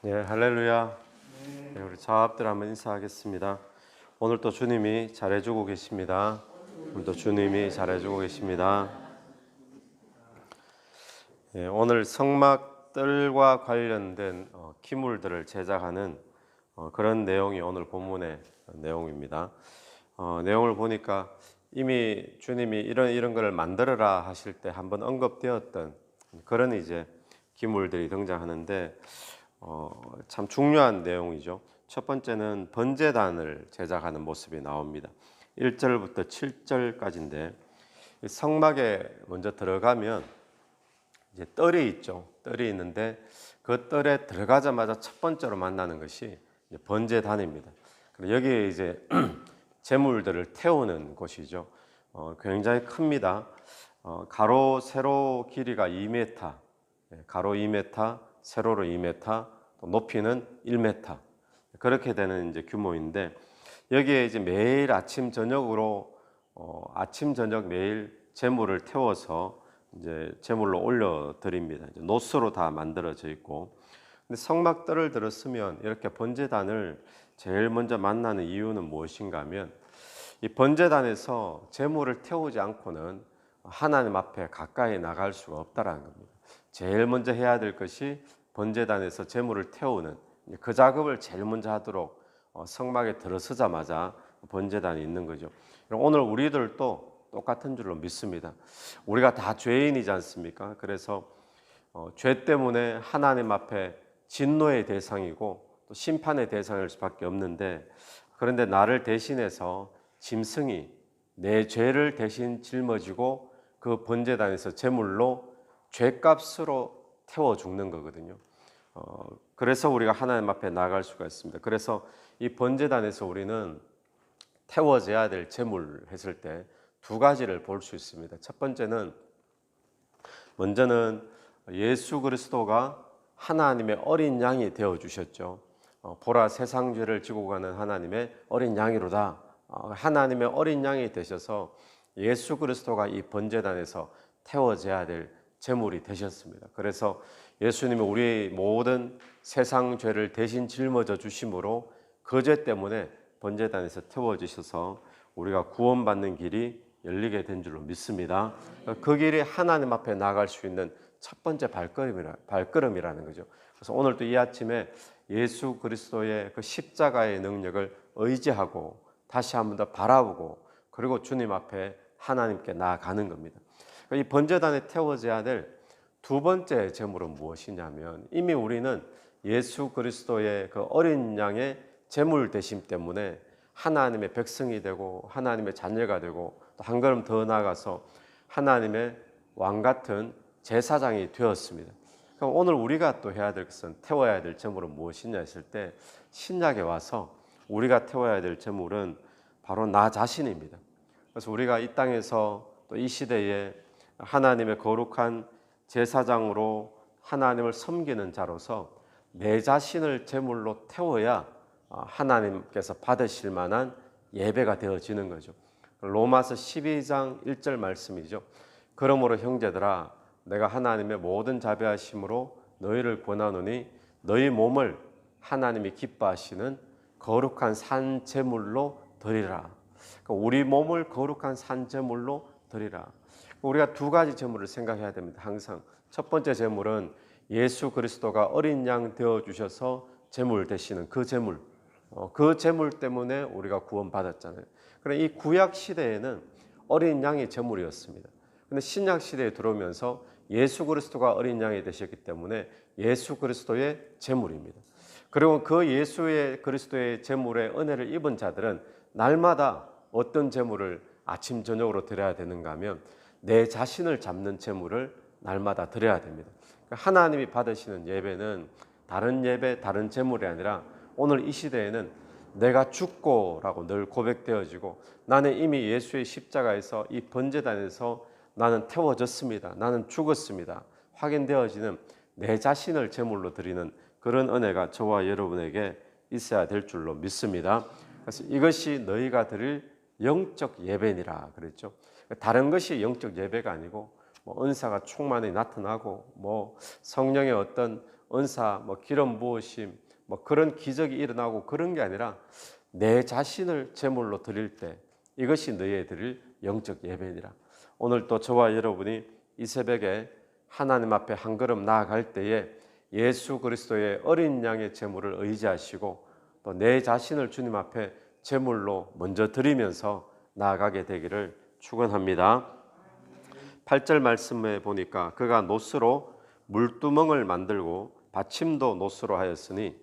네, 할렐루야. 네, 우리 자합들 한번 인사하겠습니다. 오늘도 주님이 잘해주고 계십니다. 오늘도 주님이 잘해주고 계십니다. 네, 오늘 성막들과 관련된 기물들을 제작하는 그런 내용이 오늘 본문의 내용입니다. 내용을 보니까 이미 주님이 이런 것을 만들어라 하실 때 한번 언급되었던 그런 이제 기물들이 등장하는데 참 중요한 내용이죠. 첫 번째는 번제단을 제작하는 모습이 나옵니다. 1절부터 7절까지인데 성막에 먼저 들어가면 이제 뜰이 있죠. 뜰이 있는데 그 뜰에 들어가자마자 첫 번째로 만나는 것이 번제단입니다. 여기에 이제 제물들을 태우는 곳이죠. 굉장히 큽니다. 가로 세로 길이가 2m, 가로 2m, 세로로 2m, 또 높이는 1m. 그렇게 되는 이제 규모인데 여기에 이제 매일 아침 저녁으로 아침 저녁 매일 제물을 태워서 이제 제물로 올려 드립니다. 노스로 다 만들어져 있고, 근데 성막들을 들었으면 이렇게 번제단을 제일 먼저 만나는 이유는 무엇인가 하면 이 번제단에서 제물을 태우지 않고는 하나님 앞에 가까이 나갈 수가 없다라는 겁니다. 제일 먼저 해야 될 것이 번제단에서 제물을 태우는 그 작업을 제일 먼저 하도록 성막에 들어서자마자 번제단이 있는 거죠. 오늘 우리들도 똑같은 줄로 믿습니다. 우리가 다 죄인이지 않습니까? 그래서 죄 때문에 하나님 앞에 진노의 대상이고 또 심판의 대상일 수밖에 없는데, 그런데 나를 대신해서 짐승이 내 죄를 대신 짊어지고 그 번제단에서 제물로 죄값으로 태워 죽는 거거든요. 그래서 우리가 하나님 앞에 나아갈 수가 있습니다. 그래서 이 번제단에서 우리는 태워져야 될 제물 했을 때 두 가지를 볼 수 있습니다. 첫 번째는 먼저는 예수 그리스도가 하나님의 어린 양이 되어 주셨죠. 보라 세상 죄를 지고 가는 하나님의 어린 양이로다. 하나님의 어린 양이 되셔서 예수 그리스도가 이 번제단에서 태워져야 될 제물이 되셨습니다. 그래서 예수님이 우리의 모든 세상 죄를 대신 짊어져 주심으로 그 죄 때문에 번제단에서 태워지셔서 우리가 구원받는 길이 열리게 된 줄로 믿습니다. 그 길이 하나님 앞에 나아갈 수 있는 첫 번째 발걸음이라는 거죠. 그래서 오늘도 이 아침에 예수 그리스도의 그 십자가의 능력을 의지하고 다시 한 번 더 바라보고 그리고 주님 앞에 하나님께 나아가는 겁니다. 이 번제단에 태워져야 될 두 번째 제물은 무엇이냐면, 이미 우리는 예수 그리스도의 그 어린 양의 제물 되심 때문에 하나님의 백성이 되고 하나님의 자녀가 되고 또 한 걸음 더 나아가서 하나님의 왕 같은 제사장이 되었습니다. 그럼 오늘 우리가 또 해야 될 것은, 태워야 될 제물은 무엇이냐 했을 때 신약에 와서 우리가 태워야 될 제물은 바로 나 자신입니다. 그래서 우리가 이 땅에서 또 이 시대에 하나님의 거룩한 제사장으로 하나님을 섬기는 자로서 내 자신을 제물로 태워야 하나님께서 받으실 만한 예배가 되어지는 거죠. 로마서 12장 1절 말씀이죠. 그러므로 형제들아, 내가 하나님의 모든 자비하심으로 너희를 권하노니 너희 몸을 하나님이 기뻐하시는 거룩한 산 제물로 드리라. 우리 몸을 거룩한 산 제물로 드리라. 우리가 두 가지 제물을 생각해야 됩니다. 항상 첫 번째 제물은 예수 그리스도가 어린 양 되어 주셔서 제물 되시는 그 제물, 그 제물 때문에 우리가 구원받았잖아요. 그런데 이 구약 시대에는 어린 양이 제물이었습니다. 그런데 신약 시대에 들어오면서 예수 그리스도가 어린 양이 되셨기 때문에 예수 그리스도의 제물입니다. 그리고 그 예수의 그리스도의 제물의 은혜를 입은 자들은 날마다 어떤 제물을 아침 저녁으로 드려야 되는가 하면 내 자신을 잡는 제물을 날마다 드려야 됩니다. 하나님이 받으시는 예배는 다른 예배, 다른 제물이 아니라 오늘 이 시대에는 내가 죽고라고 늘 고백되어지고 나는 이미 예수의 십자가에서 이 번제단에서 나는 태워졌습니다. 나는 죽었습니다. 확인되어지는 내 자신을 제물로 드리는 그런 은혜가 저와 여러분에게 있어야 될 줄로 믿습니다. 그래서 이것이 너희가 드릴 영적 예배니라 그랬죠. 다른 것이 영적 예배가 아니고 은사가 충만히 나타나고 성령의 어떤 은사, 뭐 기름 부으심, 뭐 그런 기적이 일어나고 그런 게 아니라 내 자신을 제물로 드릴 때 이것이 너희의 드릴 영적 예배니라. 오늘 또 저와 여러분이 이 새벽에 하나님 앞에 한 걸음 나아갈 때에 예수 그리스도의 어린 양의 제물을 의지하시고 또 내 자신을 주님 앞에 제물로 먼저 드리면서 나아가게 되기를 축원합니다. 8절 말씀에 보니까 그가 노스로 물두멍을 만들고 받침도 노스로 하였으니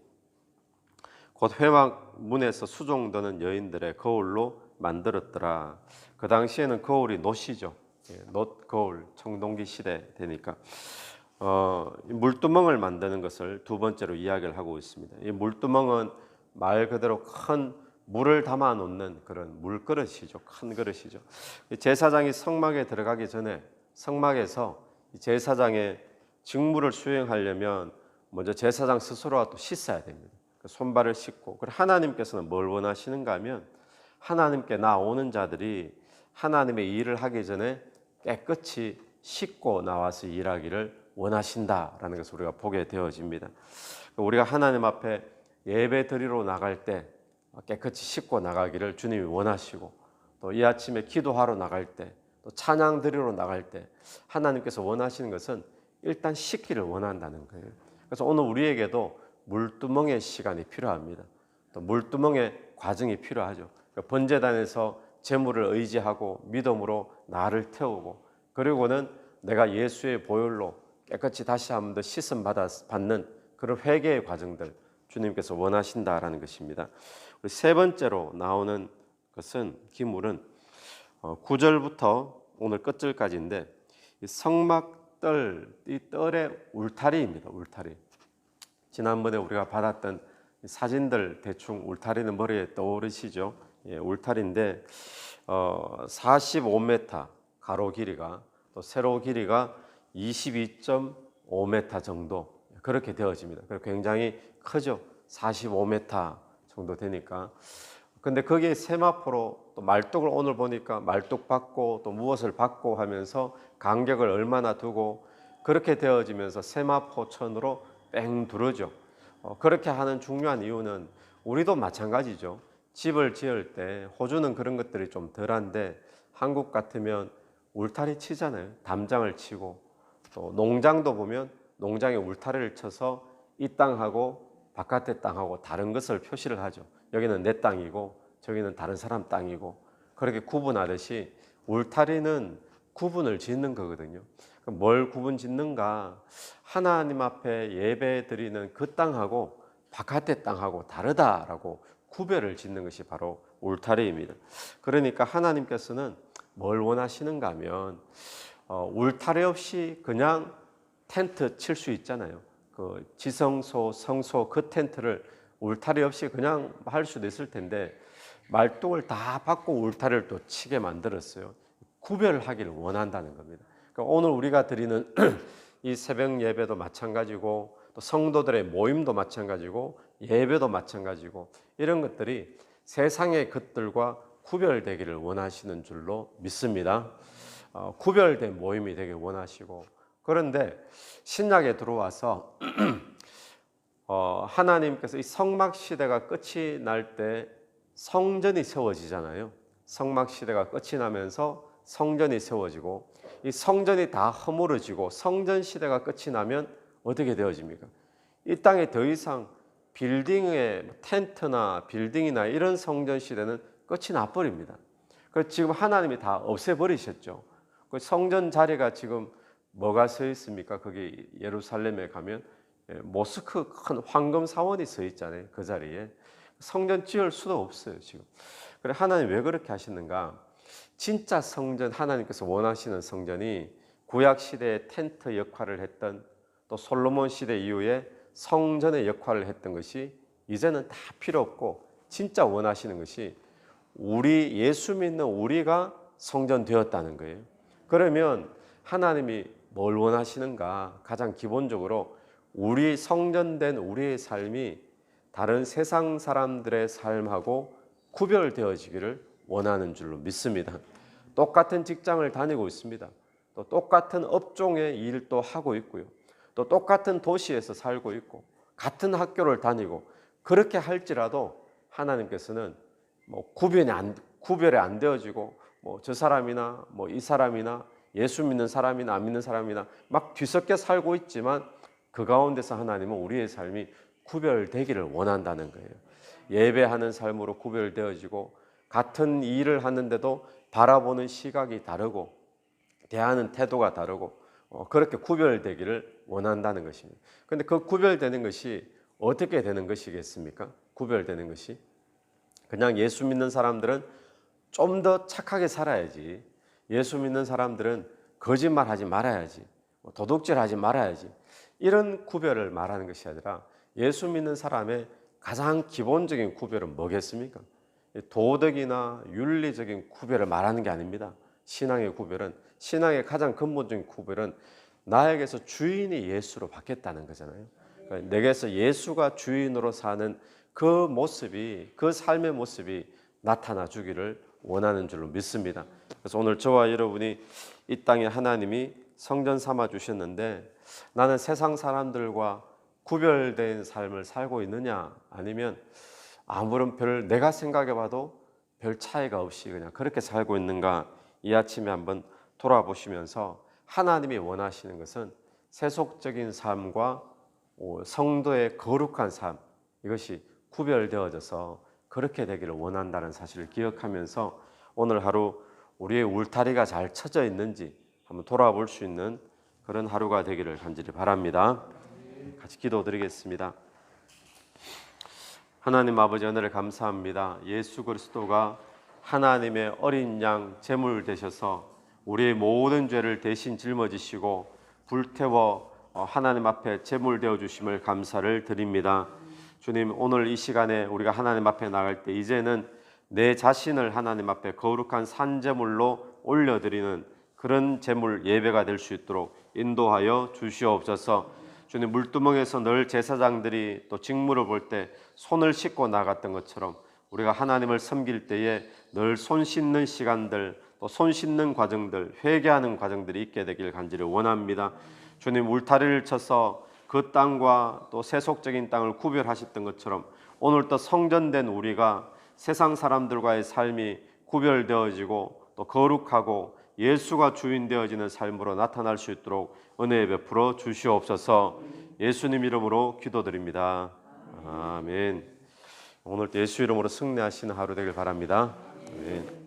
곧 회막 문에서 수종드는 여인들의 거울로 만들었더라. 그 당시에는 거울이 노시죠. 놋 거울, 청동기 시대 되니까 물두멍을 만드는 것을 두 번째로 이야기를 하고 있습니다. 이 물두멍은 말 그대로 큰 물을 담아 놓는 그런 물그릇이죠. 큰 그릇이죠. 제사장이 성막에 들어가기 전에 성막에서 제사장의 직무를 수행하려면 먼저 제사장 스스로가 또 씻어야 됩니다. 손발을 씻고, 그리고 하나님께서는 뭘 원하시는가 하면 하나님께 나오는 자들이 하나님의 일을 하기 전에 깨끗이 씻고 나와서 일하기를 원하신다라는 것을 우리가 보게 되어집니다. 우리가 하나님 앞에 예배 드리러 나갈 때 깨끗이 씻고 나가기를 주님이 원하시고, 또 이 아침에 기도하러 나갈 때, 또 찬양 드리러 나갈 때 하나님께서 원하시는 것은 일단 씻기를 원한다는 거예요. 그래서 오늘 우리에게도 물두멍의 시간이 필요합니다. 또 물두멍의 과정이 필요하죠. 번제단에서 제물을 의지하고 믿음으로 나를 태우고, 그리고는 내가 예수의 보혈로 깨끗이 다시 한 번 더 씻음 받는 그런 회개의 과정들 주님께서 원하신다라는 것입니다. 세 번째로 나오는 것은 기물은 9절부터 오늘 끝절까지인데 성막뜰, 이 뜰의 울타리입니다. 울타리. 지난번에 우리가 받았던 사진들 대충 울타리는 머리에 떠오르시죠? 예, 울타리인데 45m 가로 길이가, 또 세로 길이가 22.5m 정도 그렇게 되어집니다. 굉장히 크죠. 45m 정도 되니까. 근데 거기에 세마포로 또 말뚝을 오늘 보니까 말뚝 받고 또 무엇을 받고 하면서 간격을 얼마나 두고 그렇게 되어지면서 세마포천으로 뺑 두르죠. 그렇게 하는 중요한 이유는 우리도 마찬가지죠. 집을 지을 때 호주는 그런 것들이 좀 덜한데 한국 같으면 울타리 치잖아요. 담장을 치고, 또 농장도 보면 농장에 울타리를 쳐서 이 땅하고 바깥의 땅하고 다른 것을 표시를 하죠. 여기는 내 땅이고 저기는 다른 사람 땅이고, 그렇게 구분하듯이 울타리는 구분을 짓는 거거든요. 뭘 구분 짓는가? 하나님 앞에 예배 드리는 그 땅하고 바깥의 땅하고 다르다라고 구별을 짓는 것이 바로 울타리입니다. 그러니까 하나님께서는 뭘 원하시는가 하면 울타리 없이 그냥 텐트 칠 수 있잖아요. 그 지성소, 성소 그 텐트를 울타리 없이 그냥 할 수도 있을 텐데 말뚝을 다 받고 울타리를 또 치게 만들었어요. 구별하기를 원한다는 겁니다. 그러니까 오늘 우리가 드리는 이 새벽 예배도 마찬가지고, 또 성도들의 모임도 마찬가지고, 예배도 마찬가지고, 이런 것들이 세상의 것들과 구별되기를 원하시는 줄로 믿습니다. 구별된 모임이 되길 원하시고, 그런데 신약에 들어와서 하나님께서 이 성막 시대가 끝이 날 때 성전이 세워지잖아요. 성막 시대가 끝이 나면서 성전이 세워지고, 이 성전이 다 허물어지고 성전 시대가 끝이 나면 어떻게 되어집니까? 이 땅에 더 이상 빌딩의 텐트나 빌딩이나 이런 성전 시대는 끝이 나버립니다. 그래서 지금 하나님이 다 없애버리셨죠. 그 성전 자리가 지금 뭐가 서 있습니까? 거기 예루살렘에 가면 모스크 큰 황금 사원이 서 있잖아요. 그 자리에 성전 지을 수도 없어요 지금. 그래 하나님 왜 그렇게 하시는가? 진짜 성전, 하나님께서 원하시는 성전이 구약 시대의 텐트 역할을 했던, 또 솔로몬 시대 이후에 성전의 역할을 했던 것이 이제는 다 필요 없고, 진짜 원하시는 것이 우리 예수 믿는 우리가 성전 되었다는 거예요. 그러면 하나님이 뭘 원하시는가? 가장 기본적으로 우리 성전된 우리의 삶이 다른 세상 사람들의 삶하고 구별되어지기를 원하는 줄로 믿습니다. 똑같은 직장을 다니고 있습니다. 또 똑같은 업종의 일도 하고 있고요. 또 똑같은 도시에서 살고 있고 같은 학교를 다니고 그렇게 할지라도 하나님께서는 뭐 구별이 안 되어지고 뭐 저 사람이나 뭐 이 사람이나 예수 믿는 사람이나 안 믿는 사람이나 막 뒤섞여 살고 있지만 그 가운데서 하나님은 우리의 삶이 구별되기를 원한다는 거예요. 예배하는 삶으로 구별되어지고 같은 일을 하는데도 바라보는 시각이 다르고 대하는 태도가 다르고 그렇게 구별되기를 원한다는 것입니다. 그런데 그 구별되는 것이 어떻게 되는 것이겠습니까? 구별되는 것이 그냥 예수 믿는 사람들은 좀 더 착하게 살아야지, 예수 믿는 사람들은 거짓말하지 말아야지, 도둑질하지 말아야지, 이런 구별을 말하는 것이 아니라 예수 믿는 사람의 가장 기본적인 구별은 뭐겠습니까? 도덕이나 윤리적인 구별을 말하는 게 아닙니다. 신앙의 구별은, 신앙의 가장 근본적인 구별은 나에게서 주인이 예수로 바뀌었다는 거잖아요. 그러니까 내게서 예수가 주인으로 사는 그 모습이, 그 삶의 모습이 나타나 주기를 원하는 줄로 믿습니다. 그래서 오늘 저와 여러분이 이 땅에 하나님이 성전 삼아 주셨는데 나는 세상 사람들과 구별된 삶을 살고 있느냐, 아니면 아무런 내가 생각해 봐도 별 차이가 없이 그냥 그렇게 살고 있는가, 이 아침에 한번 돌아보시면서 하나님이 원하시는 것은 세속적인 삶과 성도의 거룩한 삶, 이것이 구별되어져서 그렇게 되기를 원한다는 사실을 기억하면서 오늘 하루 우리의 울타리가 잘 쳐져 있는지 한번 돌아볼 수 있는 그런 하루가 되기를 간절히 바랍니다. 같이 기도드리겠습니다. 하나님 아버지, 은혜를 감사합니다. 예수 그리스도가 하나님의 어린 양 제물 되셔서 우리의 모든 죄를 대신 짊어지시고 불태워 하나님 앞에 제물 되어 주심을 감사를 드립니다. 주님, 오늘 이 시간에 우리가 하나님 앞에 나갈 때 이제는 내 자신을 하나님 앞에 거룩한 산제물로 올려드리는 그런 제물 예배가 될 수 있도록 인도하여 주시옵소서. 주님, 물두멍에서 늘 제사장들이 또 직무를 볼 때 손을 씻고 나갔던 것처럼 우리가 하나님을 섬길 때에 늘 손 씻는 시간들, 또 손 씻는 과정들, 회개하는 과정들이 있게 되길 간절히 원합니다. 주님, 울타리를 쳐서 그 땅과 또 세속적인 땅을 구별하셨던 것처럼 오늘 또 성전된 우리가 세상 사람들과의 삶이 구별되어지고 또 거룩하고 예수가 주인 되어지는 삶으로 나타날 수 있도록 은혜 베풀어 주시옵소서. 예수님 이름으로 기도드립니다. 아멘. 오늘 예수 이름으로 승리하시는 하루 되길 바랍니다. 아멘.